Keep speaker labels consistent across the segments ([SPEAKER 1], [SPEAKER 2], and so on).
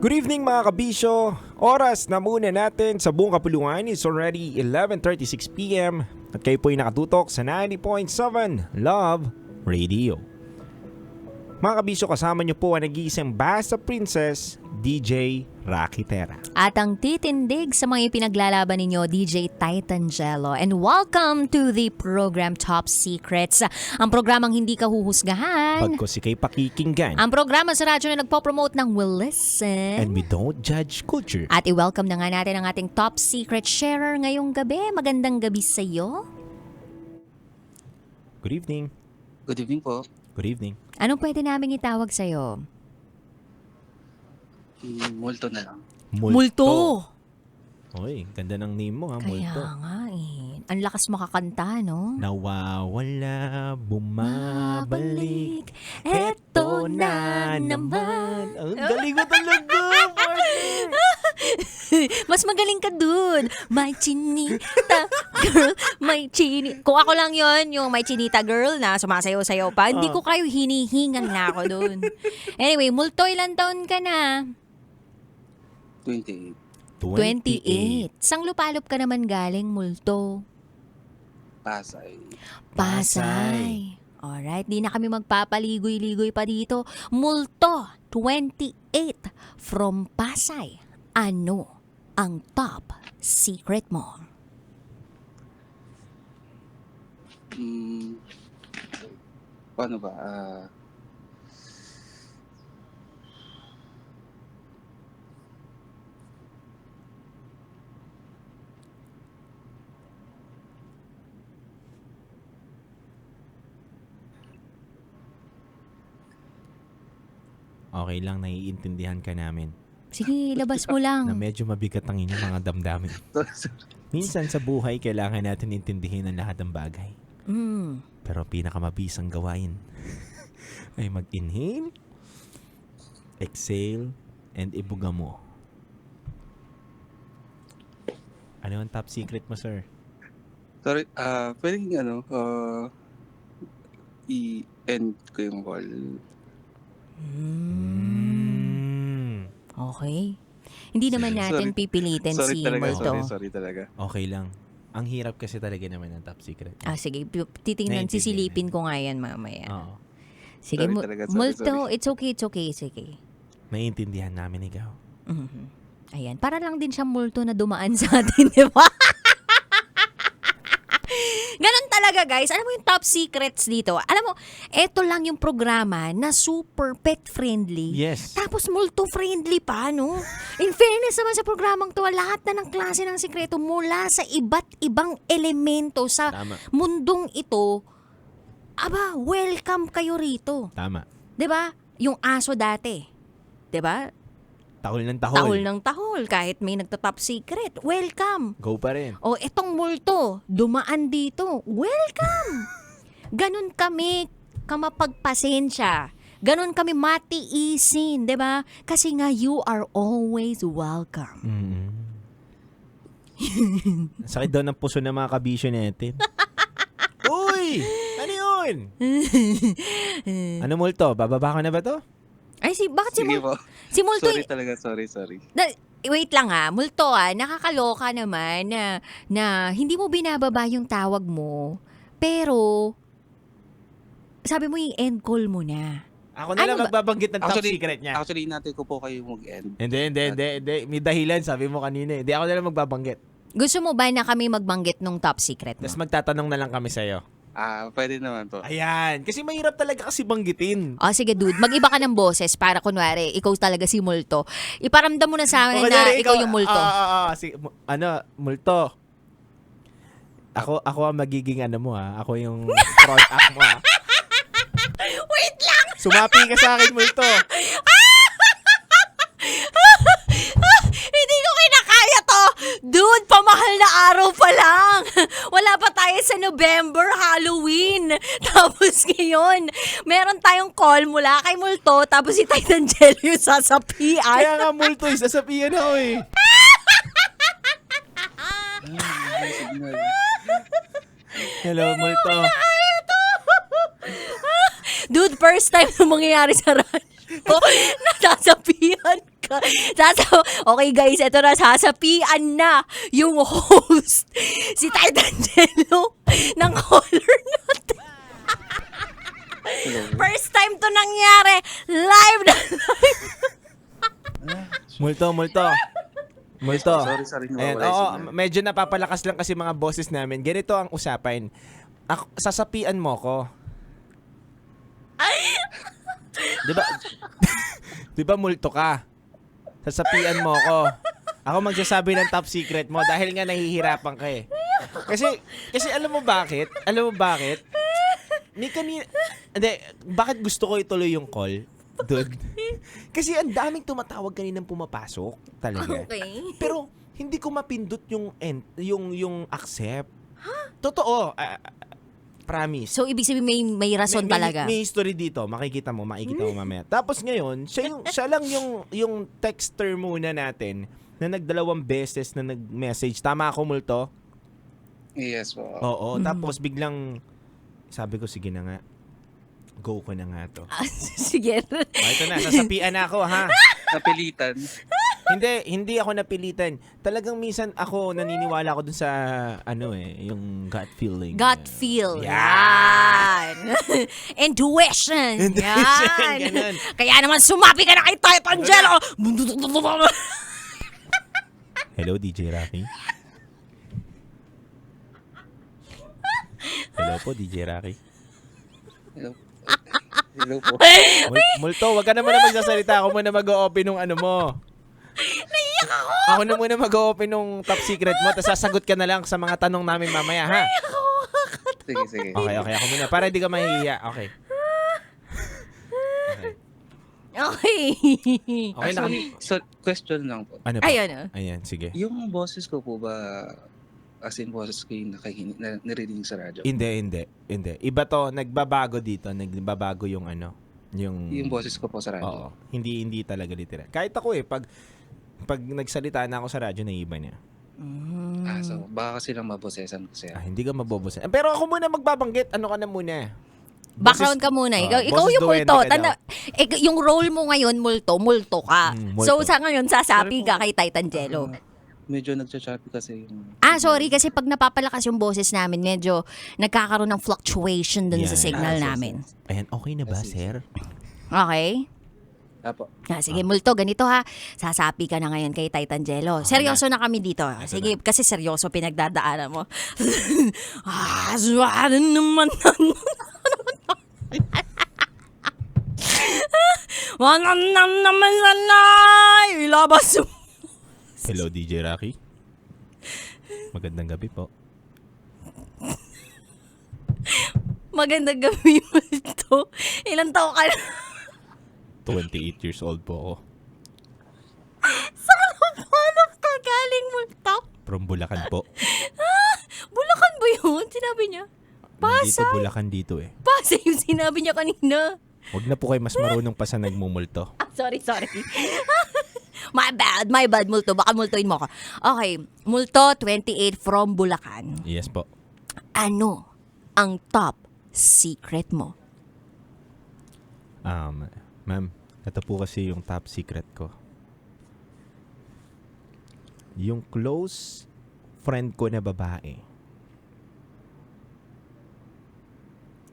[SPEAKER 1] Good evening mga kabisyo. Oras na muna natin sa buong kapulungan is already 11:36 p.m. At kayo po'y nakatutok sa 90.7 Love Radio. Mga kabisyo, kasama niyo po ang nag-iisang Basta Princess, DJ Rocky Terra.
[SPEAKER 2] At ang titindig sa mga ipinaglalaban ninyo, DJ Titangelo. And welcome to the program Top Secrets. Ang programang hindi ka huhusgahan.
[SPEAKER 1] Pagko si kay pakikinggan.
[SPEAKER 2] Ang programa sa radyo na nagpo-promote ng Will Listen.
[SPEAKER 1] And we don't judge culture.
[SPEAKER 2] At i-welcome na nga natin ang ating Top Secret sharer ngayong gabi. Magandang gabi sa iyo.
[SPEAKER 1] Good evening.
[SPEAKER 3] Good evening po.
[SPEAKER 1] Good evening.
[SPEAKER 2] Anong pwede namin itawag sa iyo?
[SPEAKER 3] Multo na lang.
[SPEAKER 2] Multo!
[SPEAKER 1] Oy, ganda ng name mo ha,
[SPEAKER 2] Kaya
[SPEAKER 1] Multo.
[SPEAKER 2] nga eh. Ang lakas makakanta, no?
[SPEAKER 1] Nawawala, bumabalik.
[SPEAKER 2] Eto na naman.
[SPEAKER 1] Ang galing mo talaga, partner.
[SPEAKER 2] Mas magaling ka dun. May chinita girl, may chini. Kung ako lang yon, yung may chinita girl na sumasayaw-sayaw pa, hindi ko kayo hinihingan na ako dun. Anyway, Multo, ilang taon ka na?
[SPEAKER 3] 28.
[SPEAKER 2] 28. Sang lupalop ka naman galing, Multo?
[SPEAKER 3] Pasay.
[SPEAKER 2] Pasay. Alright, di na kami magpapaligoy-ligoy pa dito. Multo, 28 from Pasay. Ano ang top secret mo?
[SPEAKER 3] Paano ba?
[SPEAKER 1] Okay lang, naiintindihan ka namin.
[SPEAKER 2] Sige, labas mo lang.
[SPEAKER 1] Na medyo mabigat ang inyong mga damdamin. Minsan sa buhay, kailangan natin intindihin ang lahat ng bagay. Pero pinakamabisang gawain ay mag-inhale, exhale, and ibuga mo. Ano ang top secret mo, sir?
[SPEAKER 3] Sorry, pwedeng i-end ko yung call.
[SPEAKER 2] Okay. Hindi naman natin
[SPEAKER 3] Sorry.
[SPEAKER 2] pipilitin
[SPEAKER 3] Sorry
[SPEAKER 2] si
[SPEAKER 3] talaga,
[SPEAKER 2] Multo.
[SPEAKER 3] sorry talaga.
[SPEAKER 1] Okay lang. Ang hirap kasi talaga naman ng top secret.
[SPEAKER 2] Sige, titingnan,
[SPEAKER 1] Naiintindihan.
[SPEAKER 2] sisilipin ko nga yan mamaya.
[SPEAKER 1] Oo.
[SPEAKER 2] Sige,
[SPEAKER 3] Sorry talaga, sorry,
[SPEAKER 2] Multo,
[SPEAKER 3] sorry.
[SPEAKER 2] it's okay. Sige.
[SPEAKER 1] Naiintindihan namin ikaw.
[SPEAKER 2] Ayan, para lang din siya Multo na dumaan sa atin, di ba? Ganon talaga, guys. Alam mo yung top secrets dito? Alam mo, eto lang yung programa na super pet friendly.
[SPEAKER 1] Yes.
[SPEAKER 2] Tapos Multo friendly pa, no? In fairness naman sa programang to, lahat na ng klase ng sikreto mula sa iba't ibang elemento sa
[SPEAKER 1] Tama.
[SPEAKER 2] mundong ito, aba, welcome kayo rito.
[SPEAKER 1] Tama.
[SPEAKER 2] 'Di ba? Yung aso dati. 'Di ba?
[SPEAKER 1] Tahol ng tahol.
[SPEAKER 2] Tahol ng tahol kahit may nagta-top secret. Welcome.
[SPEAKER 1] Go pa rin.
[SPEAKER 2] O etong Multo, dumaan dito. Welcome. Ganon kami kamapagpasensya. Ganon kami matiisin, 'di ba? Kasi nga you are always welcome.
[SPEAKER 1] Sakit daw ng puso ng mga kabisyo natin. Uy! Ano yun? Ano, Multo? Bababa ka na ba to?
[SPEAKER 2] Ay, bakit
[SPEAKER 3] Sige po.
[SPEAKER 2] si Multo,
[SPEAKER 3] Sorry talaga, sorry.
[SPEAKER 2] wait lang Multo nakakaloka naman na hindi mo binababa yung tawag mo, pero sabi mo i-end call mo na.
[SPEAKER 1] Ako na lang
[SPEAKER 2] Ano ba?
[SPEAKER 1] magbabanggit ng top
[SPEAKER 3] Actually-
[SPEAKER 1] secret niya.
[SPEAKER 3] Actually, natin ko po kayo mag-end.
[SPEAKER 1] Hindi. May dahilan, sabi mo kanina. Hindi, ako na lang magbabanggit.
[SPEAKER 2] Gusto mo ba na kami magbanggit nung top secret mo?
[SPEAKER 1] Tapos magtatanong na lang kami sa'yo.
[SPEAKER 3] Pwede naman po.
[SPEAKER 1] Ayan. Kasi mahirap talaga kasi banggitin.
[SPEAKER 2] O sige dude, mag-iba ka ng boses para kunwari ikaw talaga si Multo. Iparamdam mo na sa amin na
[SPEAKER 1] kunyari,
[SPEAKER 2] ikaw yung Multo.
[SPEAKER 1] Multo. Ako ang magiging ano mo ha. Ako yung front act mo ha.
[SPEAKER 2] Wait lang!
[SPEAKER 1] Sumapi ka sa akin, Multo.
[SPEAKER 2] Hindi ko kinakaya to! Dude, pamahal na araw pa lang! Wala pa tayo sa November, Halloween! Tapos ngayon, meron tayong call mula kay Multo, tapos si Titangelo yung sasapian.
[SPEAKER 1] Kaya nga, Multo, sasapian ako eh. Hello, Multo.
[SPEAKER 2] Dude, first time na mangyayari sa radyo. Nasasabihan Okay guys, ito na, sasapian na yung host, si Titangelo, ng caller natin.
[SPEAKER 3] Hello.
[SPEAKER 2] First time to nangyari, live na live.
[SPEAKER 1] Multo.
[SPEAKER 3] Sorry,
[SPEAKER 1] Ayan,
[SPEAKER 3] nawawala yung
[SPEAKER 1] oo,
[SPEAKER 3] signal.
[SPEAKER 1] medyo napapalakas lang kasi mga boses namin. Ganito ang usapan. Sasapian mo ko. Di ba multo ka? Sasapian mo ko. Ako magsasabi ng top secret mo dahil nga nahihirapan ka eh. Kasi alam mo bakit? Hindi, bakit gusto ko ituloy yung call? Dude. Kasi ang daming tumatawag kaninang pumapasok talaga.
[SPEAKER 2] Okay.
[SPEAKER 1] Pero hindi ko mapindot yung accept. Totoo. Promise.
[SPEAKER 2] So, ibig sabihin may rason talaga.
[SPEAKER 1] May history dito. Makikita mo mamaya. Tapos ngayon, siya lang yung texter muna natin na nagdalawang beses na nag-message. Tama ako, Multo?
[SPEAKER 3] Yes po.
[SPEAKER 1] Oo. Tapos biglang sabi ko, sige na nga. Go ko na nga to.
[SPEAKER 2] Sige.
[SPEAKER 1] Ito na, sasapian na ako, ha?
[SPEAKER 3] Napilitan.
[SPEAKER 1] Hindi ako napilitan. Talagang minsan ako naniniwala ako dun sa yung gut feeling.
[SPEAKER 2] Gut feel.
[SPEAKER 1] Yan.
[SPEAKER 2] Intuition. Yan.
[SPEAKER 1] Ganun.
[SPEAKER 2] Kaya naman sumapi ka na kay Titangelo.
[SPEAKER 1] Hello, DJ Rocky. Hello po, DJ Rocky.
[SPEAKER 3] Hello po.
[SPEAKER 1] Multo, wag ka naman na magsasalita. Ako muna mag-o-open nung ano mo.
[SPEAKER 2] Naiyak ako.
[SPEAKER 1] Ako na muna mag-o-open nung top secret mo. Tapos sasagot ka na lang sa mga tanong namin mamaya, ha?
[SPEAKER 3] Sige.
[SPEAKER 1] Okay. Ako muna. Para hindi ka mahihiya. Okay.
[SPEAKER 2] Okay.
[SPEAKER 1] Okay na.
[SPEAKER 3] So, question lang po.
[SPEAKER 1] Ano pa?
[SPEAKER 2] Ayun.
[SPEAKER 1] Sige.
[SPEAKER 3] Yung boses ko po ba, as in boses ko yung narinig sa radyo?
[SPEAKER 1] Hindi. Iba to, nagbabago dito. Nagbabago yung
[SPEAKER 3] Yung boses ko po sa radyo?
[SPEAKER 1] Oo. Hindi talaga literal. Kahit ako pag nagsalita na ako sa radyo, naiiba niya.
[SPEAKER 3] So baka kasi lang mabosesan kasi.
[SPEAKER 1] Hindi ka mabobosan. Pero ako muna magbabanggit. Ano ka na muna?
[SPEAKER 2] Background ka muna. Ikaw
[SPEAKER 1] Boses
[SPEAKER 2] yung
[SPEAKER 1] duwende
[SPEAKER 2] multo.
[SPEAKER 1] ka daw.
[SPEAKER 2] Yung role mo ngayon, multo ka.
[SPEAKER 1] Multo.
[SPEAKER 2] So, sa ngayon, sasapi
[SPEAKER 3] Sorry
[SPEAKER 2] ka
[SPEAKER 3] po.
[SPEAKER 2] kay Titangelo.
[SPEAKER 3] Medyo nagcha-choppy kasi yung...
[SPEAKER 2] Sorry, kasi pag napapalakas yung boses namin, medyo nagkakaroon ng fluctuation dun sa
[SPEAKER 1] Yan.
[SPEAKER 2] signal
[SPEAKER 3] Sige.
[SPEAKER 2] namin.
[SPEAKER 1] Ayan, okay na ba,
[SPEAKER 3] Yes, yes.
[SPEAKER 1] sir?
[SPEAKER 2] Okay?
[SPEAKER 3] Apo.
[SPEAKER 2] Sige, multo, ganito ha. Sasapi ka na ngayon kay Titangelo. Seryoso na kami dito. Sige, kasi seryoso pinagdadaanan mo. Ano naman. Wala naman sana. Ilabas mo.
[SPEAKER 1] Hello, DJ Rocky. Magandang gabi po.
[SPEAKER 2] Magandang gabi, multo. Ilang taon ka na?
[SPEAKER 1] 28 years old po ako.
[SPEAKER 2] Saan hanap ka galing, multo?
[SPEAKER 1] From Bulacan po.
[SPEAKER 2] Bulacan ba yun? Sinabi niya.
[SPEAKER 1] Nandito
[SPEAKER 2] Pasay.
[SPEAKER 1] Bulacan dito eh.
[SPEAKER 2] Pasay yung sinabi niya kanina.
[SPEAKER 1] Huwag na po kayo mas marunong pa sa nagmumulto.
[SPEAKER 2] Sorry. My bad, multo. Baka multuin mo ako. Okay, multo 28 from Bulacan.
[SPEAKER 1] Yes po.
[SPEAKER 2] Ano ang top secret mo?
[SPEAKER 1] Ma'am, ito po kasi yung top secret ko. Yung close friend ko na babae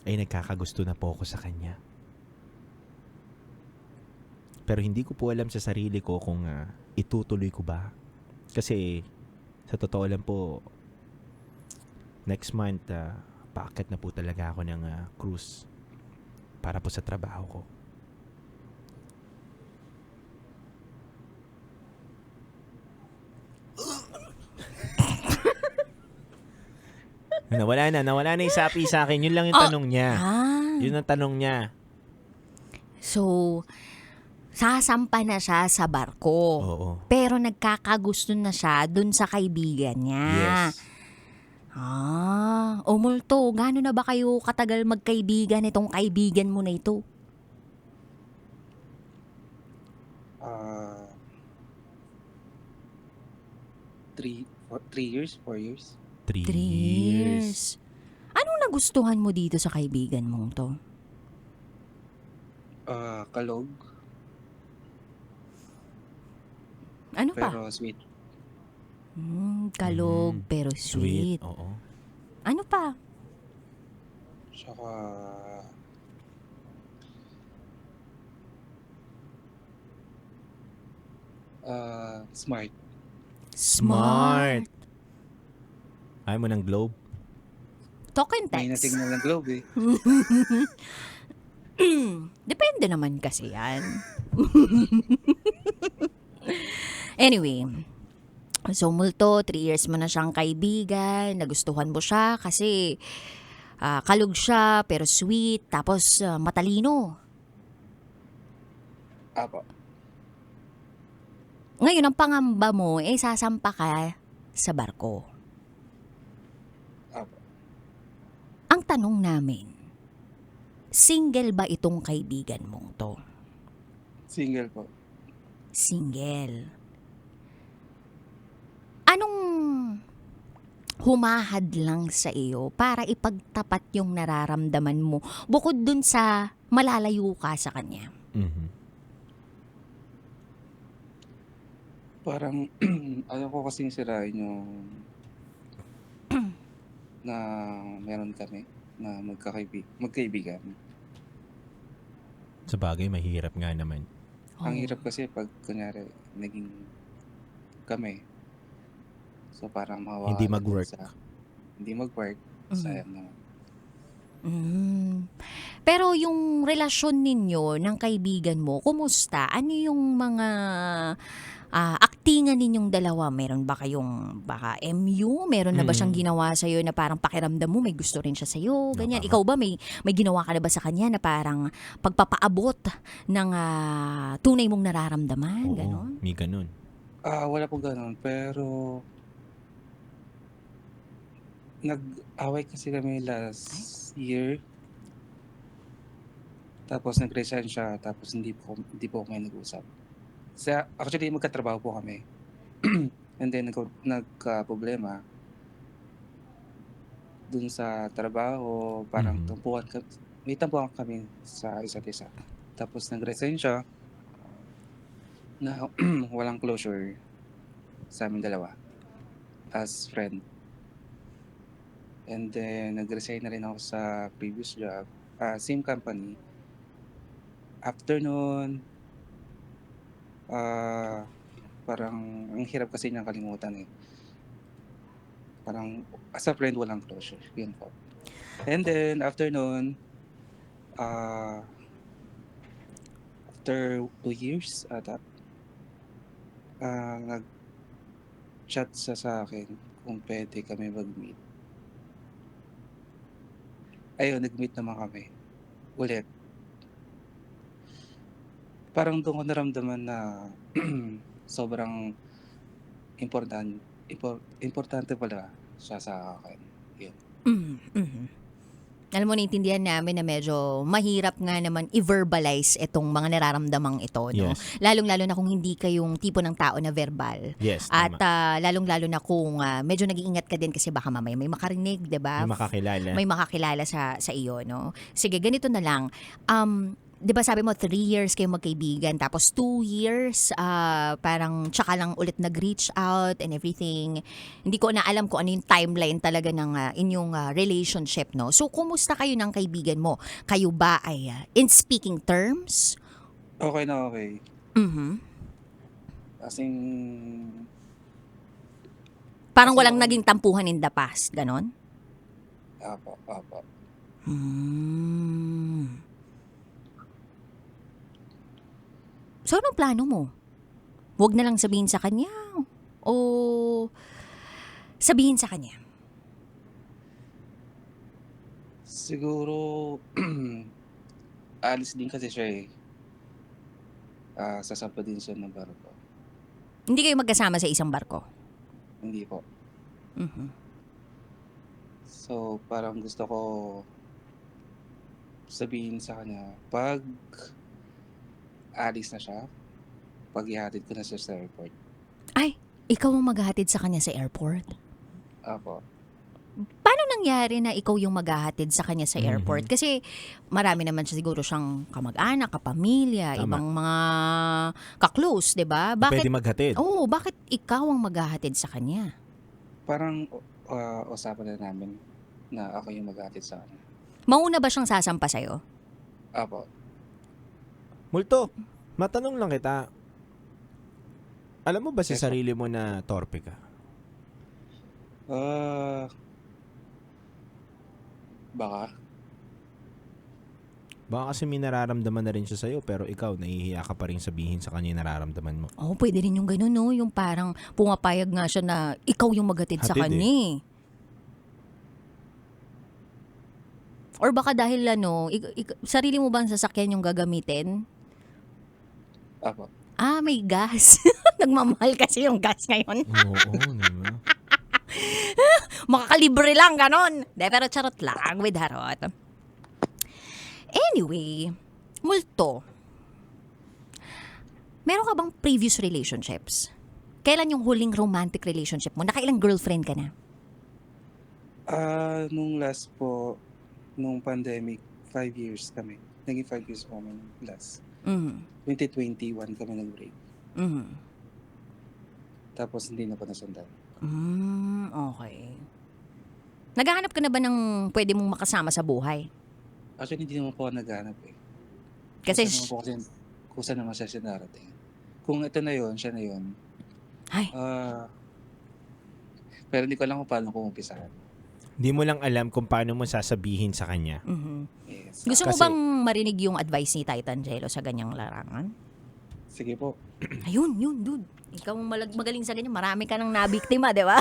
[SPEAKER 1] ay nagkakagusto na po ako sa kanya. Pero hindi ko po alam sa sarili ko kung itutuloy ko ba. Kasi sa totoo lang po, next month, paakyat na po talaga ako ng cruise para po sa trabaho ko. Nawala na yung sapi sa akin. Yun lang yung tanong niya. Yun ang tanong niya.
[SPEAKER 2] So, sasampa na siya sa barko.
[SPEAKER 1] Oo.
[SPEAKER 2] Pero nagkakagusto na siya dun sa kaibigan niya.
[SPEAKER 1] Yes.
[SPEAKER 2] Multo, gaano na ba kayo katagal magkaibigan itong kaibigan mo na ito?
[SPEAKER 3] 3 years, 4 years.
[SPEAKER 1] 3
[SPEAKER 2] 3 years. Anong nagustuhan mo dito sa kaibigan mong to?
[SPEAKER 3] Kalog.
[SPEAKER 2] Ano pa?
[SPEAKER 3] pero sweet.
[SPEAKER 2] Kalog pero sweet.
[SPEAKER 1] Oo.
[SPEAKER 2] Ano pa?
[SPEAKER 3] Tsaka, smart.
[SPEAKER 1] Smart. Ayaw mo ng globe?
[SPEAKER 2] Talk and
[SPEAKER 3] May
[SPEAKER 2] text.
[SPEAKER 3] natingnan ng globe eh.
[SPEAKER 2] Depende naman kasi yan. Anyway, so multo, 3 years mo na siyang kaibigan, nagustuhan mo siya kasi kalog siya pero sweet, tapos matalino.
[SPEAKER 3] Apo.
[SPEAKER 2] Ngayon, ang pangamba mo, sasampa ka sa barko.
[SPEAKER 3] Apo.
[SPEAKER 2] Ang tanong namin, single ba itong kaibigan mong to?
[SPEAKER 3] Single po.
[SPEAKER 2] Single. Anong humahad lang sa iyo para ipagtapat yung nararamdaman mo bukod dun sa malalayo ka sa kanya?
[SPEAKER 1] Mhm.
[SPEAKER 3] Parang, ayaw ko kasing sirain yung na meron kami na magkaibigan.
[SPEAKER 1] Sa bagay, mahirap nga naman.
[SPEAKER 3] Ang hirap kasi pag kunyari naging kami. So parang mawawalan
[SPEAKER 1] Hindi
[SPEAKER 3] din
[SPEAKER 1] mag-work.
[SPEAKER 3] Hindi mag-work. Sayang naman.
[SPEAKER 2] Pero yung relasyon ninyo ng kaibigan mo, kumusta? Ano yung mga aktingan ninyong dalawa? Meron ba kayong baka MU? Meron na ba siyang ginawa sa'yo na parang pakiramdam mo may gusto rin siya sa'yo? Ganyan.
[SPEAKER 1] tama.
[SPEAKER 2] Ikaw ba may ginawa ka na ba sa kanya na parang pagpapaabot ng tunay mong nararamdaman?
[SPEAKER 1] Oo,
[SPEAKER 2] Ganon?
[SPEAKER 1] may ganun.
[SPEAKER 3] Wala po ganun. Pero nag-away kasi kami last year. Tapos nag-resign siya. Tapos hindi po kami nag-usap. Actually, magkatrabaho po kami. And then nagka-problema dun sa trabaho. Parang
[SPEAKER 1] Mhm.
[SPEAKER 3] may tampuhan kami sa isa't isa. Tapos nag-resign siya na walang closure sa amin dalawa as friend. And then nag-resign na rin ako sa previous job. Same company. After nun, parang ang hirap kasi niyang kalimutan eh. Parang as a friend walang closure. Yun po. And then after nun, after 2 years ata, nag-chat siya sa akin kung pwede kami mag-meet. Ayun, nag-meet naman kami. Ulit. Parang doon ko naramdaman na sobrang importante pala siya sa akin. Yun.
[SPEAKER 2] Alam mo, naintindihan namin na medyo mahirap nga naman i-verbalize itong mga nararamdamang ito. No?
[SPEAKER 1] Yes.
[SPEAKER 2] Lalong-lalo na kung hindi kayong tipo ng tao na verbal.
[SPEAKER 1] Yes,
[SPEAKER 2] At
[SPEAKER 1] tama.
[SPEAKER 2] lalong-lalo na kung medyo nag-iingat ka din kasi baka mamaya may makarinig, 'di ba?
[SPEAKER 1] May makakilala.
[SPEAKER 2] May makakilala sa iyo, no? Sige, ganito na lang. 'Di ba sabi mo 3 years kayo magkaibigan tapos 2 years parang tsaka lang ulit nag-reach out and everything. Hindi ko na alam kung ano yung timeline talaga ng inyong relationship, no? So kumusta kayo ng kaibigan mo? Kayo ba ay in speaking terms?
[SPEAKER 3] Okay na okay. As in,
[SPEAKER 2] Parang
[SPEAKER 3] Kasi
[SPEAKER 2] walang
[SPEAKER 3] ako-
[SPEAKER 2] naging tampuhan in the past, ganon?
[SPEAKER 3] apo.
[SPEAKER 2] So, anong plano mo? Huwag na lang sabihin sa kanya o sabihin sa kanya?
[SPEAKER 3] Siguro, alis din kasi siya eh. Sasapa din siya ng barko.
[SPEAKER 2] Hindi kayo magkasama sa isang barko?
[SPEAKER 3] Hindi po.
[SPEAKER 2] Mhm.
[SPEAKER 3] So, parang gusto ko sabihin sa kanya, pag alis na siya, pag ihatid ko na siya sa airport.
[SPEAKER 2] Ay, ikaw ang maghahatid sa kanya sa airport?
[SPEAKER 3] Apo.
[SPEAKER 2] Paano nangyari na ikaw yung maghahatid sa kanya sa airport? Kasi marami naman siya siguro siyang kamag-anak, kapamilya,
[SPEAKER 1] Tama.
[SPEAKER 2] ibang mga ka-close, 'di ba?
[SPEAKER 1] Pwede maghatid.
[SPEAKER 2] Oo, bakit ikaw ang maghahatid sa kanya?
[SPEAKER 3] Parang usapan na namin na ako yung maghatid sa kanya.
[SPEAKER 2] Mauna ba siyang sasampa sa'yo?
[SPEAKER 3] Apo.
[SPEAKER 1] Multo, matanong lang kita. Alam mo ba sa
[SPEAKER 3] Yes, po.
[SPEAKER 1] sarili mo na torpe ka?
[SPEAKER 3] Baka.
[SPEAKER 1] Baka kasi may nararamdaman na rin siya sa'yo pero ikaw, nahihiya ka pa rin sabihin sa kanya yung nararamdaman mo.
[SPEAKER 2] Oo, pwede rin yung gano'n, no? Yung parang pumapayag nga siya na ikaw yung maghatid sa
[SPEAKER 1] Hatid,
[SPEAKER 2] kanya. Or baka dahil sarili mo bang sasakyan yung gagamitin?
[SPEAKER 3] Apo.
[SPEAKER 2] May gas. Nagmamahal kasi yung gas ngayon.
[SPEAKER 1] Oo, diba?
[SPEAKER 2] Makakalibre lang, ganon. Pero charot lang with harot. Anyway, multo. Meron ka bang previous relationships? Kailan yung huling romantic relationship mo? Nakailang girlfriend ka na?
[SPEAKER 3] Nung last po, nung pandemic, 5 years kami. Naging 5 years po kami last. 2021 kami nag-break. Tapos hindi na po nasundan.
[SPEAKER 2] Okay. Naghahanap ka na ba ng pwede mong makasama sa buhay?
[SPEAKER 3] Actually, hindi naman po ako naghanap eh.
[SPEAKER 2] Kasi,
[SPEAKER 3] Kung saan naman siya sinarating. Kung ito na yon, siya na yon.
[SPEAKER 2] ay,
[SPEAKER 3] Pero hindi ko alam kung paano ko umpisahan.
[SPEAKER 1] Hindi mo lang alam kung paano mo sasabihin sa kanya.
[SPEAKER 3] Yes.
[SPEAKER 2] gusto mo
[SPEAKER 1] Kasi-
[SPEAKER 2] bang marinig yung advice ni Titan Jello sa ganyang larangan?
[SPEAKER 3] Sige po.
[SPEAKER 2] Ayun, yun, dude. Ikaw ang magaling sa ganyan. Marami ka nang nabiktima, di ba?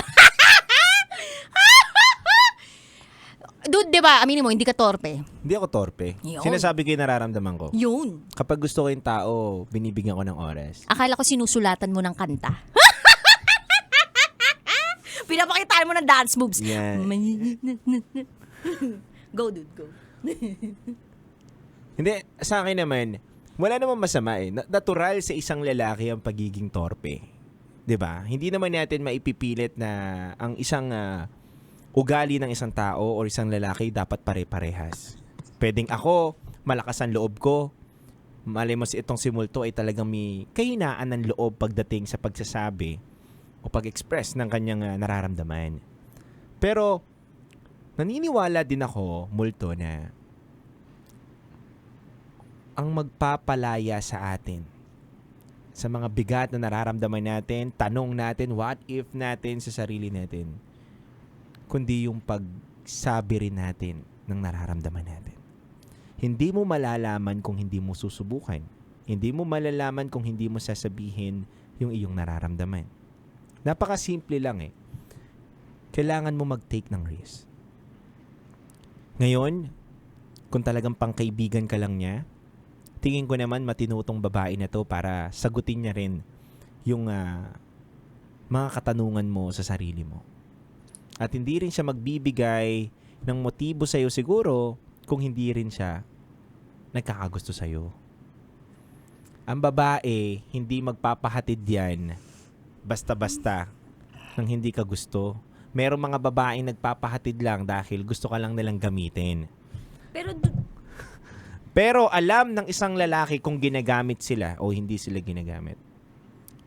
[SPEAKER 2] Dude, di ba? Aminin mo, hindi ka torpe.
[SPEAKER 1] Hindi ako torpe.
[SPEAKER 2] Yun.
[SPEAKER 1] Sinasabi ko yung nararamdaman ko.
[SPEAKER 2] Yun.
[SPEAKER 1] Kapag gusto ko yung tao, binibigyan ko ng oras.
[SPEAKER 2] Akala ko sinusulatan mo ng kanta. Pinapakitaan mo ng dance moves.
[SPEAKER 1] Yan.
[SPEAKER 2] Go, dude, go.
[SPEAKER 1] Hindi, sa akin naman, wala namang masama eh. Natural sa isang lalaki ang pagiging torpe. 'Di ba? Hindi naman natin maipipilit na ang isang ugali ng isang tao o isang lalaki dapat pare-parehas. Pwedeng ako, malakas ang loob ko. Malay mo itong si Multo ay talagang may kahinaan ng loob pagdating sa pagsasabi o pag-express ng kanyang nararamdaman. Pero, naniniwala din ako, Multo, na ang magpapalaya sa atin sa mga bigat na nararamdaman natin, tanong natin, what if natin sa sarili natin, kundi yung pagsabi rin natin ng nararamdaman natin. Hindi mo malalaman kung hindi mo susubukan. Hindi mo malalaman kung hindi mo sasabihin yung iyong nararamdaman. Napakasimple lang eh. Kailangan mo mag-take ng risk. Ngayon, kung talagang pangkaibigan ka lang niya, tingin ko naman matinutong babae na to para sagutin niya rin yung mga katanungan mo sa sarili mo. At hindi rin siya magbibigay ng motibo sa'yo siguro kung hindi rin siya nagkakagusto sa'yo. Ang babae, hindi magpapahatid yan basta-basta nang hindi ka gusto. Merong mga babaeng nagpapahatid lang dahil gusto ka lang nilang gamitin. Pero alam ng isang lalaki kung ginagamit sila o hindi sila ginagamit.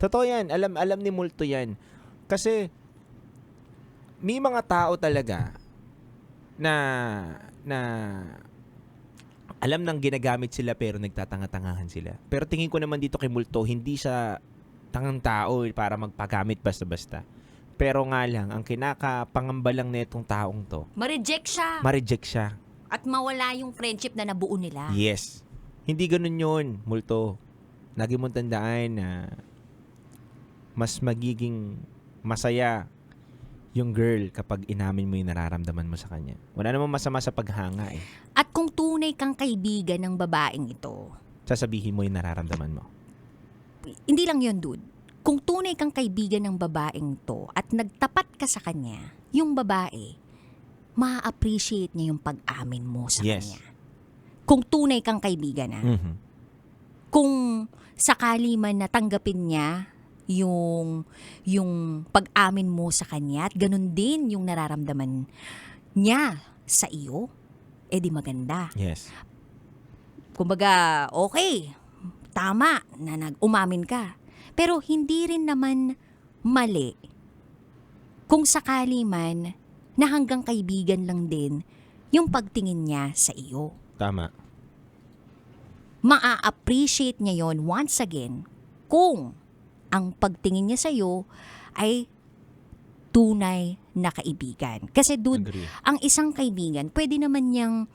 [SPEAKER 1] Totoo yan. Alam ni Multo yan. Kasi may mga tao talaga na alam nang ginagamit sila pero nagtatanga-tangahan sila. Pero tingin ko naman dito kay Multo, hindi siya tangang tao para magpagamit basta-basta. Pero nga lang, ang kinakapangamba lang netong taong to,
[SPEAKER 2] Ma-reject siya.
[SPEAKER 1] ma-reject siya.
[SPEAKER 2] At mawala yung friendship na nabuo nila.
[SPEAKER 1] Yes. Hindi ganun yun, Multo. Lagi mong tandaan na mas magiging masaya yung girl kapag inamin mo yung nararamdaman mo sa kanya. Wala namang masama sa paghanga eh.
[SPEAKER 2] At kung tunay kang kaibigan ng babaeng ito,
[SPEAKER 1] Sasabihin mo yung nararamdaman mo.
[SPEAKER 2] hindi lang yun, dude. Kung tunay kang kaibigan ng babaeng to at nagtapat ka sa kanya, yung babae, ma-appreciate niya yung pag-amin mo sa
[SPEAKER 1] Yes.
[SPEAKER 2] kanya. Kung tunay kang kaibigan na.
[SPEAKER 1] Mhm.
[SPEAKER 2] Kung sakali man natanggapin niya yung pag-amin mo sa kanya at ganun din yung nararamdaman niya sa iyo, di maganda.
[SPEAKER 1] Yes.
[SPEAKER 2] Kumbaga, okay, tama na umamin ka. Pero hindi rin naman mali kung sakali man na hanggang kaibigan lang din yung pagtingin niya sa iyo.
[SPEAKER 1] Tama.
[SPEAKER 2] Maa-appreciate niya yon once again kung ang pagtingin niya sa iyo ay tunay na kaibigan. Kasi dude,
[SPEAKER 1] Agree.
[SPEAKER 2] ang isang kaibigan, pwede naman niyang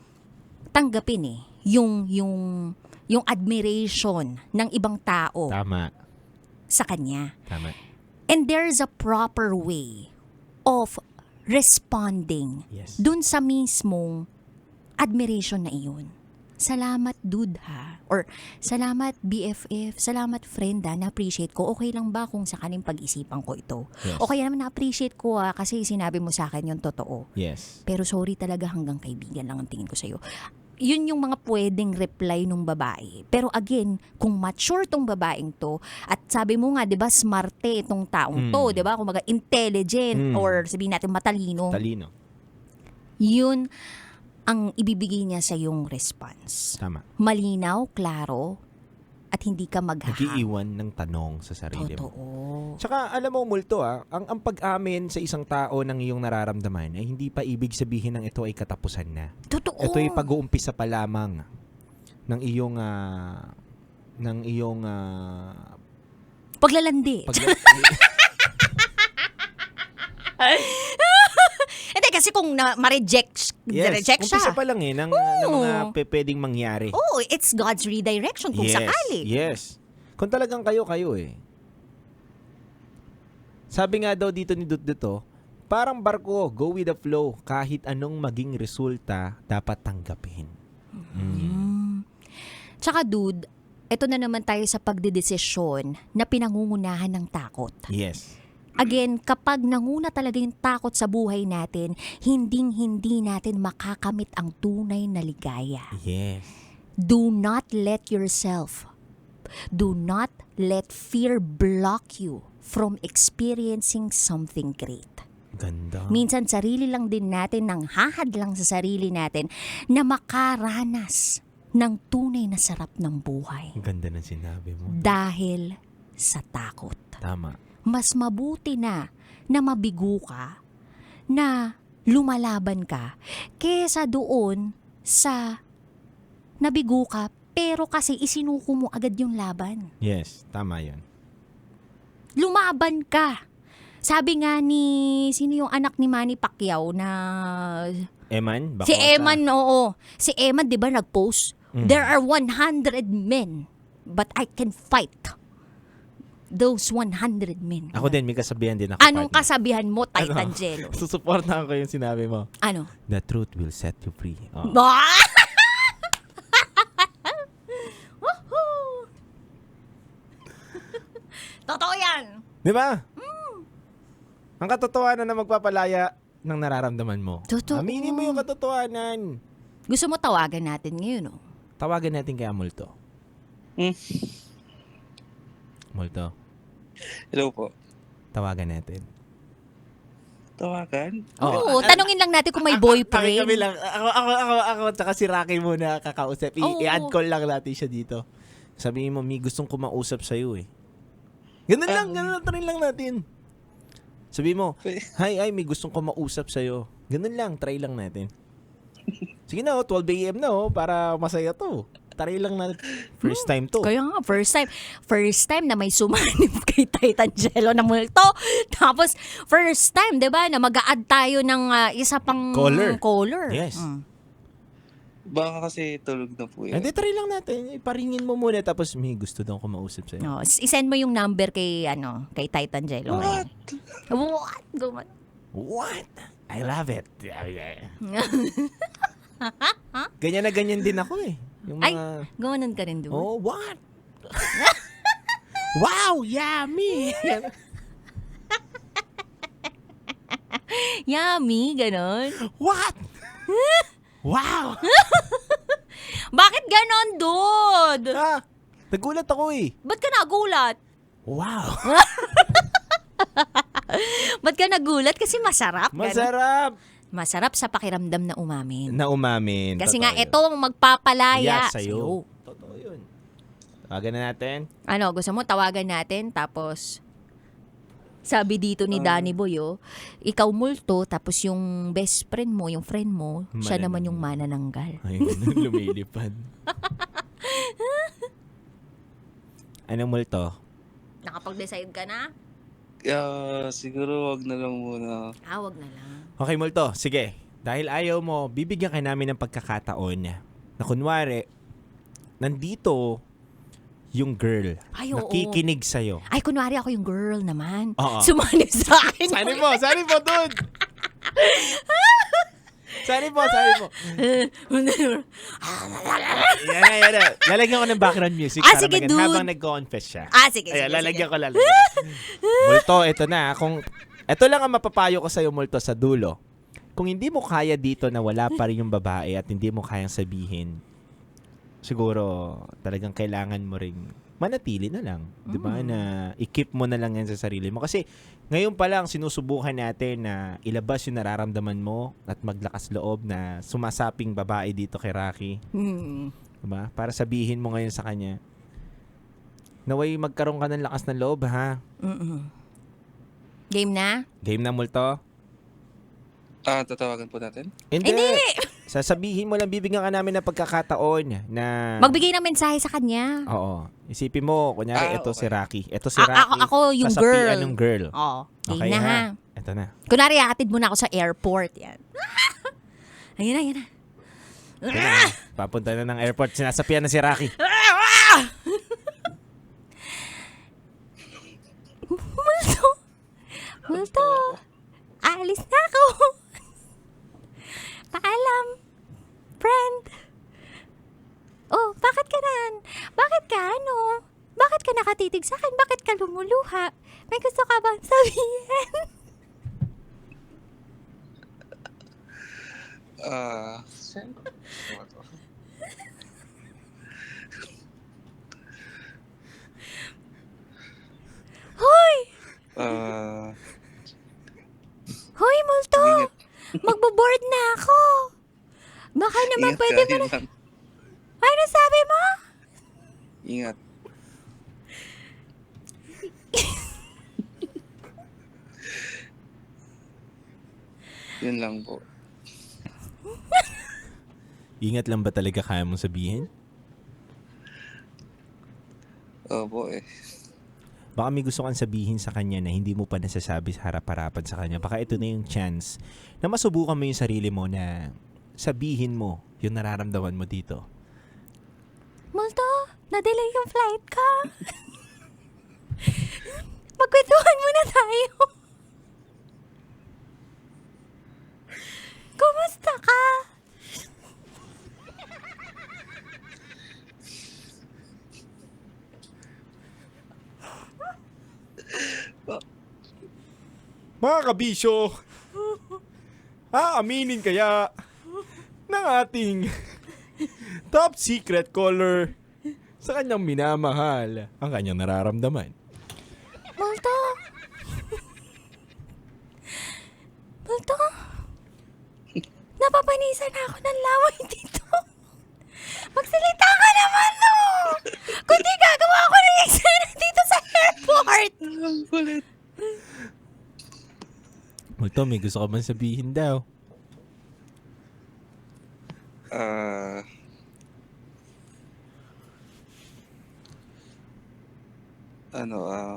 [SPEAKER 2] tanggapin yung admiration ng ibang tao
[SPEAKER 1] Tama.
[SPEAKER 2] sa kanya.
[SPEAKER 1] Tama.
[SPEAKER 2] And there's a proper way of responding
[SPEAKER 1] Yes.
[SPEAKER 2] dun sa mismong admiration na iyon. Salamat dude ha. Or salamat BFF, salamat friend ha, na-appreciate ko. Okay lang ba kung sakaling pag-isipan ko ito?
[SPEAKER 1] Yes.
[SPEAKER 2] Okay naman na-appreciate ko kasi sinabi mo sa akin yung totoo.
[SPEAKER 1] Yes.
[SPEAKER 2] Pero sorry talaga, hanggang kaibigan lang ang tingin ko sa'yo. Yun yung mga pwedeng reply nung babae. Pero again, kung mature tong babaeng to, at sabi mo nga, di ba, smarte itong taong to, di ba? Kung intelligent or sabihin natin matalino,
[SPEAKER 1] Talino.
[SPEAKER 2] yun ang ibibigay niya sa yung response.
[SPEAKER 1] Tama.
[SPEAKER 2] Malinaw, klaro, at hindi ka maghahang.
[SPEAKER 1] Nag-iiwan ng tanong sa sarili mo.
[SPEAKER 2] Totoo.
[SPEAKER 1] Tsaka alam mo multo ang pag-amin sa isang tao ng iyong nararamdaman ay hindi pa ibig sabihin ng ito ay katapusan na.
[SPEAKER 2] Totoo.
[SPEAKER 1] Ito ay pag-uumpisa pa lamang ng iyong
[SPEAKER 2] Paglalandi. Hindi, kasi kung ma-reject reject siya.
[SPEAKER 1] umpisa pa lang ng mga pwedeng mangyari.
[SPEAKER 2] Oh, it's God's redirection kung sakali.
[SPEAKER 1] Yes. Kung talagang kayo eh. Sabi nga daw dito ni Dutduto, parang barko, go with the flow. Kahit anong maging resulta, dapat tanggapin.
[SPEAKER 2] Tsaka dude, ito na naman tayo sa pagdedesisyon na pinangungunahan ng takot.
[SPEAKER 1] Yes.
[SPEAKER 2] Again, kapag nanguna talaga yung takot sa buhay natin, hinding-hindi natin makakamit ang tunay na ligaya.
[SPEAKER 1] Yes.
[SPEAKER 2] Do not let fear block you from experiencing something great.
[SPEAKER 1] Ganda.
[SPEAKER 2] Minsan, sarili lang din natin nang hahadlang sa sarili natin na makaranas ng tunay na sarap ng buhay.
[SPEAKER 1] Ganda ng sinabi mo.
[SPEAKER 2] Dahil sa takot.
[SPEAKER 1] Tama.
[SPEAKER 2] Mas mabuti na mabigo ka, na lumalaban ka, kesa doon sa nabigo ka, pero kasi isinuko mo agad yung laban.
[SPEAKER 1] Yes, tama yun.
[SPEAKER 2] Lumaban ka. Sabi nga ni, sino yung anak ni Manny Pacquiao na...
[SPEAKER 1] Eman?
[SPEAKER 2] Si Eman, oo. Si Eman, di ba, nag-post? There are 100 men, but I can fight those 100 men.
[SPEAKER 1] Ako din, may kasabihan din ako.
[SPEAKER 2] Anong
[SPEAKER 1] partner.
[SPEAKER 2] kasabihan mo, Titangelo?
[SPEAKER 1] Susuportahan ko yung sinabi mo.
[SPEAKER 2] Ano?
[SPEAKER 1] The truth will set you free. Oh.
[SPEAKER 2] Woohoo! Totoo yan.
[SPEAKER 1] Di ba? Ang katotohanan na magpapalaya ng nararamdaman mo.
[SPEAKER 2] Totoo.
[SPEAKER 1] Aminin mo yung katotohanan.
[SPEAKER 2] Gusto mo tawagan natin ngayon, no?
[SPEAKER 1] Tawagan natin kay Multo. Multo,
[SPEAKER 3] Hello po.
[SPEAKER 1] tawagan natin.
[SPEAKER 3] Tawagan?
[SPEAKER 2] Oo, tanungin lang natin kung may boyfriend.
[SPEAKER 1] Kami lang. Ako, tsaka si Rocky muna kakausap.
[SPEAKER 2] Oo.
[SPEAKER 1] I-add call lang natin siya dito. Sabihin mo, may gustong kumausap sa'yo eh. Ganun lang try lang natin. Sabihin mo, hi, may gustong kumausap sa'yo. Ganun lang, try lang natin. Sige na, 12 a.m. na para masaya to. Try lang natin. First time to.
[SPEAKER 2] Kaya nga, first time na may sumanib kay Titangelo na multo. Tapos, first time, di ba, na mag-a-add tayo ng isa pang caller.
[SPEAKER 1] Yes.
[SPEAKER 3] Baka kasi tulog na po yan.
[SPEAKER 1] Hindi, try lang natin. Iparingin mo muna tapos may gusto daw kumausap sa'yo.
[SPEAKER 2] No, isend mo yung number kay Titangelo.
[SPEAKER 3] What?
[SPEAKER 2] What?
[SPEAKER 1] What? I love it. Ganyan na ganyan din ako eh. Yung
[SPEAKER 2] Ay,
[SPEAKER 1] mga,
[SPEAKER 2] gawanan ka rin doon.
[SPEAKER 1] oh, what? Wow, yummy!
[SPEAKER 2] Yummy, ganon.
[SPEAKER 1] What? Wow!
[SPEAKER 2] Bakit ganon, dude?
[SPEAKER 1] Nagulat ako eh.
[SPEAKER 2] Ba't ka nagulat?
[SPEAKER 1] Wow!
[SPEAKER 2] Ba't ka nagulat? Kasi masarap. ganon.
[SPEAKER 1] Masarap!
[SPEAKER 2] Masarap sa pakiramdam na umamin.
[SPEAKER 1] Na umamin.
[SPEAKER 2] Kasi
[SPEAKER 1] Totoo
[SPEAKER 2] nga,
[SPEAKER 1] yun.
[SPEAKER 2] ito ang magpapalaya
[SPEAKER 1] Sa'yo. Totoo yun. Tawagan na natin.
[SPEAKER 2] Ano, gusto mo tawagan natin, tapos sabi dito ni Danny Boy, ikaw multo, tapos yung best friend mo, yung friend mo, siya naman yung manananggal.
[SPEAKER 1] Ay, lumilipad. Anong multo?
[SPEAKER 2] Nakapag-decide ka na?
[SPEAKER 3] Siguro wag na lang muna.
[SPEAKER 2] Wag na lang.
[SPEAKER 1] Okay, multo. Sige. Dahil ayaw mo, bibigyan ka namin ng pagkakataon na kunwari, nandito yung girl.
[SPEAKER 2] Ay, oo.
[SPEAKER 1] Nakikinig sa'yo.
[SPEAKER 2] Ay, kunwari ako yung girl naman.
[SPEAKER 1] Oo.
[SPEAKER 2] Sumali sa akin.
[SPEAKER 1] Sali mo, dude! Sali mo. Yan na. Lalagyan ko ng background music para
[SPEAKER 2] sige,
[SPEAKER 1] maganda
[SPEAKER 2] dude.
[SPEAKER 1] habang nag-confess siya.
[SPEAKER 2] Sige.
[SPEAKER 1] Ayan, lalagyan ko. Multo, ito na. Ito lang ang mapapayo ko sa'yo, Multo, sa dulo. Kung hindi mo kaya dito na wala pa rin yung babae at hindi mo kayang sabihin, siguro talagang kailangan mo ring manatili na lang. Di ba? Na i-keep mo na lang yan sa sarili mo. Kasi ngayon pa lang sinusubukan natin na ilabas yung nararamdaman mo at maglakas loob na sumasaping babae dito kay Rocky. Diba? Para sabihin mo ngayon sa kanya, naway magkaroon ka ng lakas ng loob, ha?
[SPEAKER 2] Game na?
[SPEAKER 1] Game na, Multo?
[SPEAKER 3] Tatawagan po natin?
[SPEAKER 1] Hindi! Sasabihin mo lang, bibigyan ka namin ng pagkakataon na...
[SPEAKER 2] Magbigay ng mensahe sa kanya.
[SPEAKER 1] Oo. Isipin mo, kunyari, ito
[SPEAKER 3] okay.
[SPEAKER 1] si Rocky. Ito si Rocky.
[SPEAKER 2] Ako yung
[SPEAKER 1] sasapian
[SPEAKER 2] girl.
[SPEAKER 1] ng girl.
[SPEAKER 2] Oo. Game
[SPEAKER 1] Okay,
[SPEAKER 2] na, ha?
[SPEAKER 1] Ito na.
[SPEAKER 2] Kunwari, hatid mo na ako sa airport. Yan. Ayun na.
[SPEAKER 1] Ito na. Papunta na ng airport. Sinasapian na si Rocky.
[SPEAKER 2] Multo. Aalis na ako. Paalam. Friend. Oh, bakit ka nan? Bakit ka Bakit ka nakatitig sa akin? Bakit ka lumuluha? May gusto ka bang sabihin? Hoy! Hoy, Multo!
[SPEAKER 3] Ingat.
[SPEAKER 2] Magbo-board na ako. Baka naman
[SPEAKER 3] Ingat
[SPEAKER 2] pwede
[SPEAKER 3] ka,
[SPEAKER 2] mo na...
[SPEAKER 3] yun lang.
[SPEAKER 2] Ano sabi mo?
[SPEAKER 3] Ingat. Yun lang po.
[SPEAKER 1] Ingat lang ba talaga kaya mong sabihin?
[SPEAKER 3] Opo eh.
[SPEAKER 1] Baka may gusto kang sabihin sa kanya na hindi mo pa nasasabi sa harap-harapan sa kanya. Baka ito na yung chance na masubukan mo yung sarili mo na sabihin mo yung nararamdaman mo dito.
[SPEAKER 2] Multo, na-delay yung flight ka. Magkwentuhan muna tayo. Kumusta ka?
[SPEAKER 1] Mga kabisyo, aaminin kaya ng ating top secret caller sa kanyang minamahal ang kanyang nararamdaman.
[SPEAKER 2] Multo? Multo? Napapanisan ako ng laway dito. Magsalita ka naman, no! Kundi gagawa ako ng eksena dito sa airport.
[SPEAKER 3] Ang kulit.
[SPEAKER 1] Multo, may gusto ka man sabihin daw.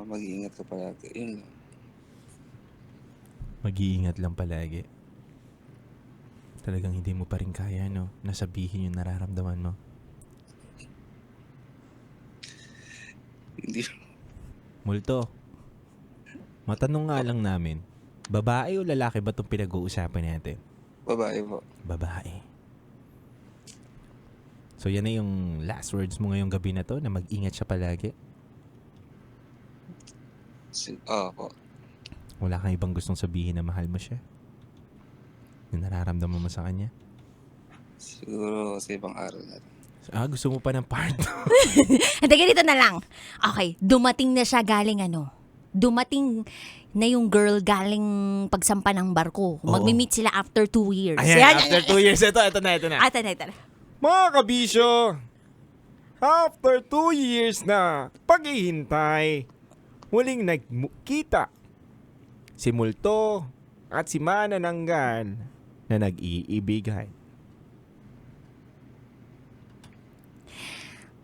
[SPEAKER 3] Mag-iingat ka palagi. Yun lang.
[SPEAKER 1] Mag-iingat lang palagi. Talagang hindi mo pa rin kaya, no? Nasabihin yung nararamdaman mo.
[SPEAKER 3] Hindi.
[SPEAKER 1] Multo, matanong nga lang namin, babae o lalaki ba itong pinag-uusapan natin?
[SPEAKER 3] Babae po.
[SPEAKER 1] Babae. So yan na yung last words mo ngayong gabi na to, na mag-ingat siya palagi.
[SPEAKER 3] Opo.
[SPEAKER 1] Wala kang ibang gustong sabihin na mahal mo siya? Yung nararamdaman mo sa kanya?
[SPEAKER 3] Siguro sa ibang araw natin.
[SPEAKER 1] Gusto mo pa ng part?
[SPEAKER 2] Hindi, ganito na lang. Okay, dumating na siya galing Dumating na yung girl galing pagsampa ng barko.
[SPEAKER 1] Oo.
[SPEAKER 2] Magmi-meet sila after 2 years.
[SPEAKER 1] Ayan, after 2 years. Ito na.
[SPEAKER 2] Ito na.
[SPEAKER 1] Mga kabisyo, after 2 years na paghihintay, huling nagkita si Multo at si Manananggal na nag-iibigan.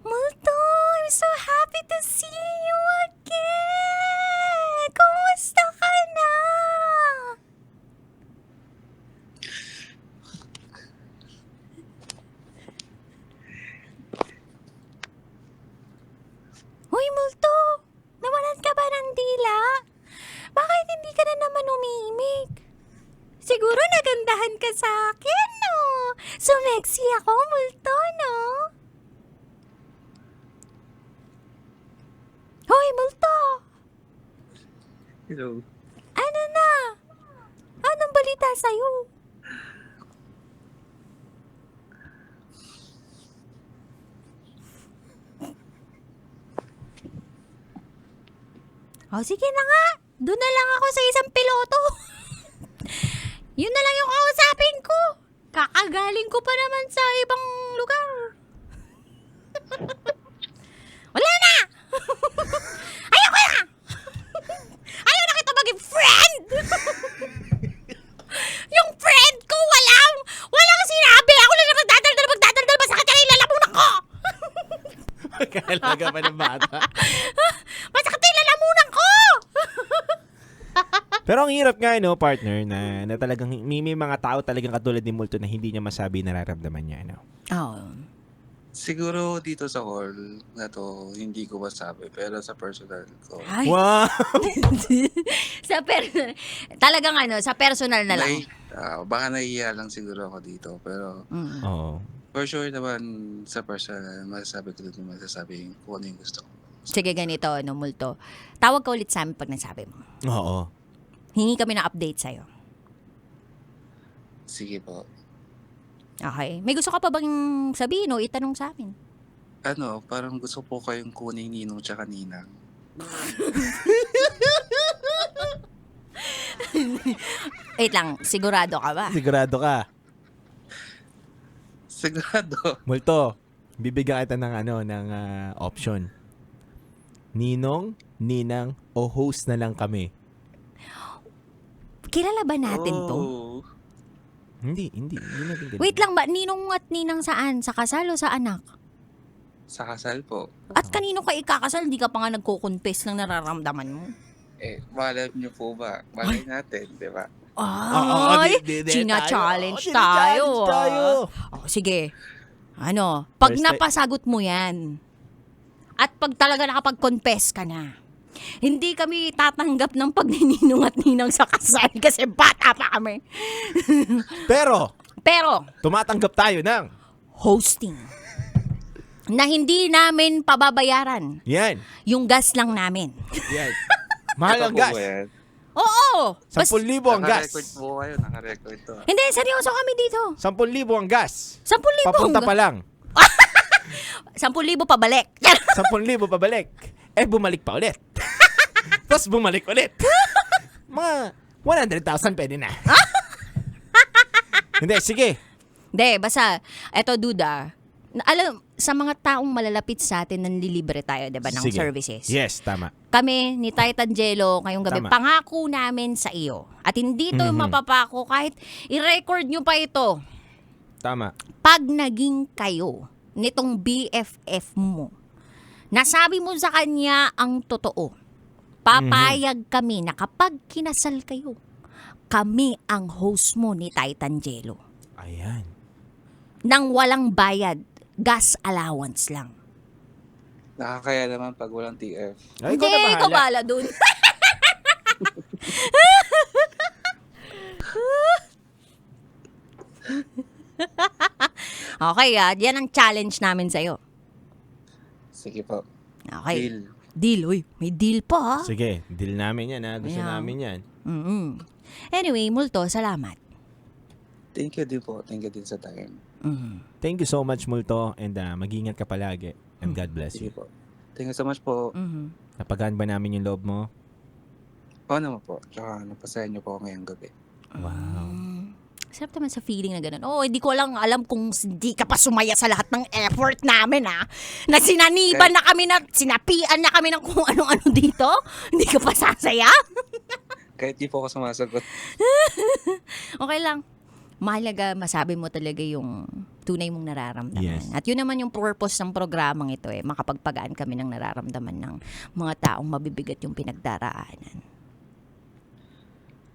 [SPEAKER 2] Multo, I'm so happy to see you again! Kumusta ka na? Hoy, Multo! Nawalan ka ba ng dila? Bakit hindi ka na naman umiimik? Siguro nagandahan ka sa akin, no? Sumexy ako, Multo, no? Hoy, Multo!
[SPEAKER 3] Hello.
[SPEAKER 2] Ano na? Anong balita sa'yo? Oh, sige na nga. Doon na lang ako sa isang piloto. Yun na lang yung kausapin ko. Kakagaling ko pa naman sa ibang lugar. Wala na! Ayoko na! Ayaw na kita maging friend! Yung friend ko, walang sinabi. Ako lang na magdadaldal, masakit na yung lalamunan ko!
[SPEAKER 1] Kailaga pa ng bata.
[SPEAKER 2] Masakit na yung lalamunan ko!
[SPEAKER 1] Pero ang hirap nga, no, partner, na talagang may mga tao talagang katulad ni Multo na hindi niya masabi nararamdaman niya, no?
[SPEAKER 2] Oh.
[SPEAKER 3] Siguro dito sa call na to, hindi ko masabi. Pero sa personal ko,
[SPEAKER 2] Ay.
[SPEAKER 1] Wow!
[SPEAKER 2] sa talagang sa personal na lang.
[SPEAKER 3] baka nahihiya lang siguro ako dito. Pero
[SPEAKER 1] Oo.
[SPEAKER 3] for sure naman sa personal, masasabi ko dito masasabi kung ano yung gusto ko.
[SPEAKER 2] Sige, ganito, Multo. Tawag ka ulit sa amin pag nasabi mo.
[SPEAKER 1] Oo.
[SPEAKER 2] Hingi kami ng update sa'yo.
[SPEAKER 3] Sige po.
[SPEAKER 2] Okay. May gusto ka pa bang sabihin o itanong sa amin?
[SPEAKER 3] Parang gusto po kayong kunin Ninong tsaka Ninang.
[SPEAKER 2] Wait lang, sigurado ka ba?
[SPEAKER 1] Sigurado ka.
[SPEAKER 3] Sigurado.
[SPEAKER 1] Multo, bibigyan kita ng option. Ninong, Ninang, o host na lang kami.
[SPEAKER 2] Kilala ba natin to?
[SPEAKER 3] Oh.
[SPEAKER 1] Hindi natin ganun.
[SPEAKER 2] Wait lang ba, ninong at ninang saan? Sa kasal o sa anak?
[SPEAKER 3] Sa kasal po.
[SPEAKER 2] At kanino ka ikakasal? Hindi ka pa nga nagko-confess ng nararamdaman mo.
[SPEAKER 3] Malay niyo po ba? Malay natin, di ba?
[SPEAKER 2] Ay, china-challenge tayo. Oh, sige. Pag
[SPEAKER 1] First
[SPEAKER 2] napasagot mo yan, at pag talaga nakapag-confess ka na, hindi kami tatanggap ng pagnininong at ninang sa kasal kasi bata pa kami.
[SPEAKER 1] Pero,
[SPEAKER 2] Pero,
[SPEAKER 1] tumatanggap tayo ng
[SPEAKER 2] hosting na hindi namin pababayaran.
[SPEAKER 1] yan.
[SPEAKER 2] Yung gas lang namin.
[SPEAKER 1] Yan. Mahal ang
[SPEAKER 3] Ito po
[SPEAKER 1] gas.
[SPEAKER 3] ba yan?
[SPEAKER 2] Oo!
[SPEAKER 1] 10,000 ang gas.
[SPEAKER 3] Naka-record po kayo, naka-record to.
[SPEAKER 2] Hindi, seryoso kami dito.
[SPEAKER 1] 10,000 ang gas.
[SPEAKER 2] 10,000.
[SPEAKER 1] Papunta pa lang.
[SPEAKER 2] 10,000 pabalik.
[SPEAKER 1] 10,000 pabalik. Bumalik pa ulit. Tapos bumalik ulit. Mga 100,000 pwede na. Hindi, sige.
[SPEAKER 2] Hindi, basta, eto duda. Alam, sa mga taong malalapit sa atin, nanlilibre tayo, diba, ng
[SPEAKER 1] Sige.
[SPEAKER 2] services.
[SPEAKER 1] Yes, tama.
[SPEAKER 2] Kami, ni Titan Jello, ngayong gabi,
[SPEAKER 1] Tama.
[SPEAKER 2] pangako namin sa iyo. At hindi to
[SPEAKER 1] Mhm.
[SPEAKER 2] mapapako kahit i-record nyo pa ito.
[SPEAKER 1] Tama.
[SPEAKER 2] Pag naging kayo, nitong BFF mo, nasabi mo sa kanya ang totoo, papayag kami na kapag kinasal kayo, kami ang host mo ni Titan Jello.
[SPEAKER 1] Ayan.
[SPEAKER 2] Nang walang bayad, gas allowance lang.
[SPEAKER 3] Nakakaya naman pag walang TF.
[SPEAKER 1] Ay,
[SPEAKER 2] Hindi,
[SPEAKER 1] ikaw na
[SPEAKER 2] ikaw
[SPEAKER 1] bahala.
[SPEAKER 2] bahala dun. Okay, yan ang challenge namin sa'yo.
[SPEAKER 3] Sige po.
[SPEAKER 2] Okay.
[SPEAKER 3] Deal.
[SPEAKER 2] Deal, uy. May deal pa, ha?
[SPEAKER 1] Sige, deal namin yan, ha? Gusto
[SPEAKER 2] Ayan.
[SPEAKER 1] namin yan.
[SPEAKER 2] Mm-mm. Anyway, Multo, salamat.
[SPEAKER 3] Thank you din po. Thank you din sa time.
[SPEAKER 1] Thank you so much, Multo. And mag-ingat ka palagi. And God bless
[SPEAKER 3] Sige
[SPEAKER 1] you.
[SPEAKER 3] po. Thank you so much po.
[SPEAKER 2] Mhm.
[SPEAKER 1] Napagaan ba namin yung loob mo?
[SPEAKER 3] Oo naman po. Tsaka napasaya niyo po ako ngayong gabi.
[SPEAKER 1] Wow.
[SPEAKER 2] Sarap naman sa feeling na gano'n. Oh, hindi ko lang alam kung hindi ka pa sumaya sa lahat ng effort namin, ha? Na sinaniban na kami na, sinapian na kami ng kung anong-ano dito. Hindi ka pa sasaya?
[SPEAKER 3] Kahit di po ako sumasagot.
[SPEAKER 2] Okay lang. Mahalaga, masabi mo talaga yung tunay mong nararamdaman.
[SPEAKER 1] Yes.
[SPEAKER 2] At yun naman yung purpose ng programang ito makapagpagaan kami ng nararamdaman ng mga taong mabibigat yung pinagdaraanan.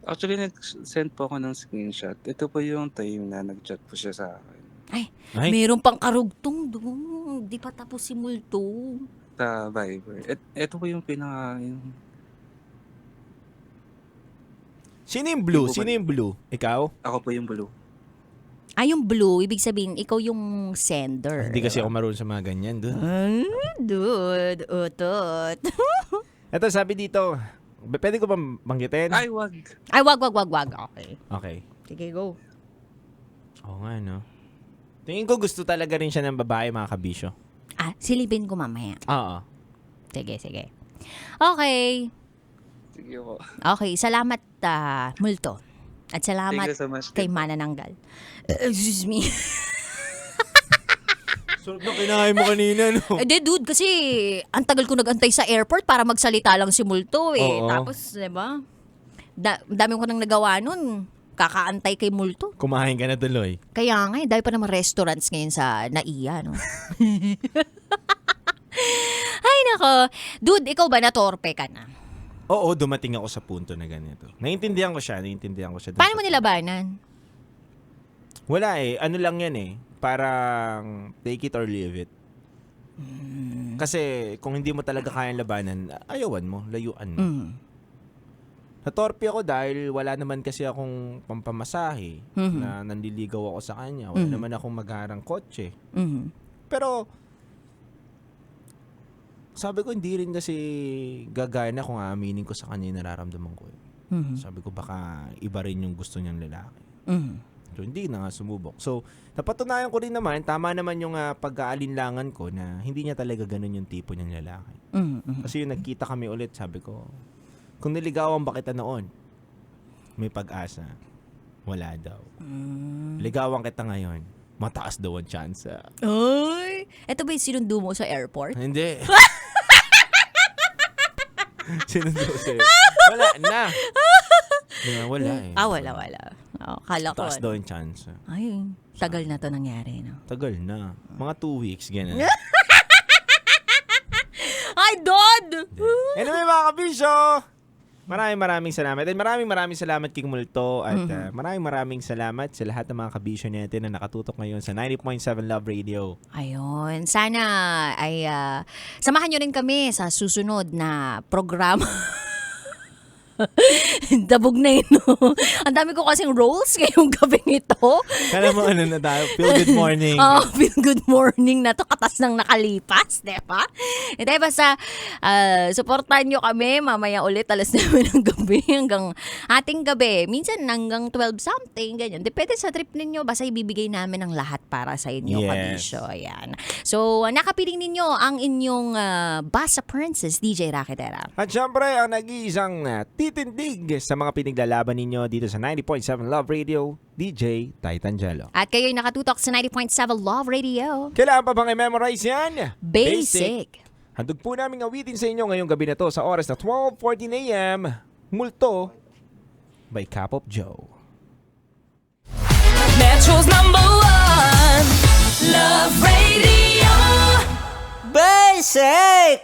[SPEAKER 3] Actually, nag-send po ako ng screenshot. Ito po yung time na nag-chat po siya sa akin.
[SPEAKER 2] Ay,
[SPEAKER 1] Ay.
[SPEAKER 2] mayroon pang karugtong doon. Di pa tapos si Multo.
[SPEAKER 3] Sa Viber. Ito po yung
[SPEAKER 1] Sino yung blue?
[SPEAKER 3] Hindi po
[SPEAKER 1] Sino yung blue? Ikaw?
[SPEAKER 3] Ako po yung blue.
[SPEAKER 2] Ay, yung blue, ibig sabihin, ikaw yung sender.
[SPEAKER 1] Hindi kasi ako marunong sa mga ganyan, dude.
[SPEAKER 2] Dude, utot.
[SPEAKER 1] Ito, sabi dito, pwede ko ba banggitin?
[SPEAKER 3] Ay, wag.
[SPEAKER 2] Ay, wag. Okay.
[SPEAKER 1] Okay.
[SPEAKER 2] Sige, go.
[SPEAKER 1] Oo nga, no? Tingin ko gusto talaga rin siya ng babae, mga kabisyo.
[SPEAKER 2] Ah, silipin ko mamaya.
[SPEAKER 1] Oo.
[SPEAKER 2] Sige. Okay.
[SPEAKER 3] Sige po.
[SPEAKER 2] Okay, salamat, Multo. At
[SPEAKER 3] Thank
[SPEAKER 2] salamat
[SPEAKER 3] you so much.
[SPEAKER 2] kay Manananggal. Excuse me.
[SPEAKER 1] Sarap na kinain mo kanina, no?
[SPEAKER 2] Eh, dude, kasi ang tagal ko nagantay sa airport para magsalita lang si Multo,
[SPEAKER 1] Oo.
[SPEAKER 2] Tapos, di ba? Dami ko nang nagawa nun. Kakaantay kay Multo.
[SPEAKER 1] Kumain ka na tuloy.
[SPEAKER 2] Kaya nga, dahil pa naman restaurants ngayon sa NAIA, no? Ay, nako. Dude, ikaw ba natorpe ka na?
[SPEAKER 1] Oo, dumating ako sa punto na ganito. Naiintindihan ko siya. dun
[SPEAKER 2] Paano
[SPEAKER 1] sa-
[SPEAKER 2] mo nilabanan?
[SPEAKER 1] Wala eh. Ano lang yan eh. Parang take it or leave it. Kasi kung hindi mo talaga kayang labanan, ayawan mo, layuan mo.
[SPEAKER 2] Mm.
[SPEAKER 1] Natorpe ako dahil wala naman kasi akong pampamasahe
[SPEAKER 2] Mhm.
[SPEAKER 1] na nanliligaw ako sa kanya. Wala
[SPEAKER 2] Mhm.
[SPEAKER 1] naman akong magharang kotse.
[SPEAKER 2] Mhm.
[SPEAKER 1] Pero sabi ko hindi rin kasi gagana kung aaminin ko sa kanya yung nararamdaman ko.
[SPEAKER 2] Mhm.
[SPEAKER 1] Sabi ko baka iba rin yung gusto niyang lalaki.
[SPEAKER 2] Mhm.
[SPEAKER 1] So hindi na nga sumubok. So napatunayan ko rin naman, tama naman yung pag-aalinlangan ko na hindi niya talaga ganun yung tipo niyang lalaki.
[SPEAKER 2] Mhm.
[SPEAKER 1] Kasi yung nagkita kami ulit, sabi ko, kung niligawan ba kita noon, may pag-asa. Wala daw. Ligawan kita ngayon, mataas daw ang chance.
[SPEAKER 2] Ay! Ito ba yung sinundo mo sa airport?
[SPEAKER 1] Hindi. Sinundo sa'yo. Wala na. Wala eh.
[SPEAKER 2] Wala. Oh, kala ko.
[SPEAKER 1] Mataas daw ang chance.
[SPEAKER 2] Ay, tagal na to nangyari, no?
[SPEAKER 1] Tagal na. Mga 2 weeks, ganun.
[SPEAKER 2] Ay, Dod!
[SPEAKER 1] Anyway, mga kabisyo, maraming salamat. And maraming salamat kay Multo. At maraming salamat sa lahat ng mga kabisyo natin na nakatutok ngayon sa 90.7 Love Radio.
[SPEAKER 2] Ayun, sana ay samahan nyo rin kami sa susunod na programa. Dabog na yun, no? Ang dami ko kasing roles ngayong gabing ito.
[SPEAKER 1] Kala mo ano na tayo? Feel good morning.
[SPEAKER 2] Feel good morning na to, katas ng nakalipas, diba? Hindi, basta supportan nyo kami mamaya ulit alas 9 ng gabi hanggang ating gabi. Minsan hanggang 12 something, ganyan. Depende sa trip ninyo, basta ibibigay namin ang lahat para sa inyo,
[SPEAKER 1] Yes.
[SPEAKER 2] kabisyo. Ayan. So, nakapiling ninyo ang inyong Basa Princess, DJ Raketera.
[SPEAKER 1] At syempre, ang nag-iisang titindig sa mga pinaglalaban ninyo dito sa 90.7 Love Radio, DJ Titangelo.
[SPEAKER 2] At kayo'y nakatutok sa 90.7 Love Radio.
[SPEAKER 1] Kailangan pa bang i-memorize yan?
[SPEAKER 2] Basic.
[SPEAKER 1] Handog po namin awitin sa inyo ngayong gabi na to sa oras na 12:14 a.m. Multo by Cap of Joe.
[SPEAKER 4] Metro's #1 Love Radio.
[SPEAKER 5] Basic!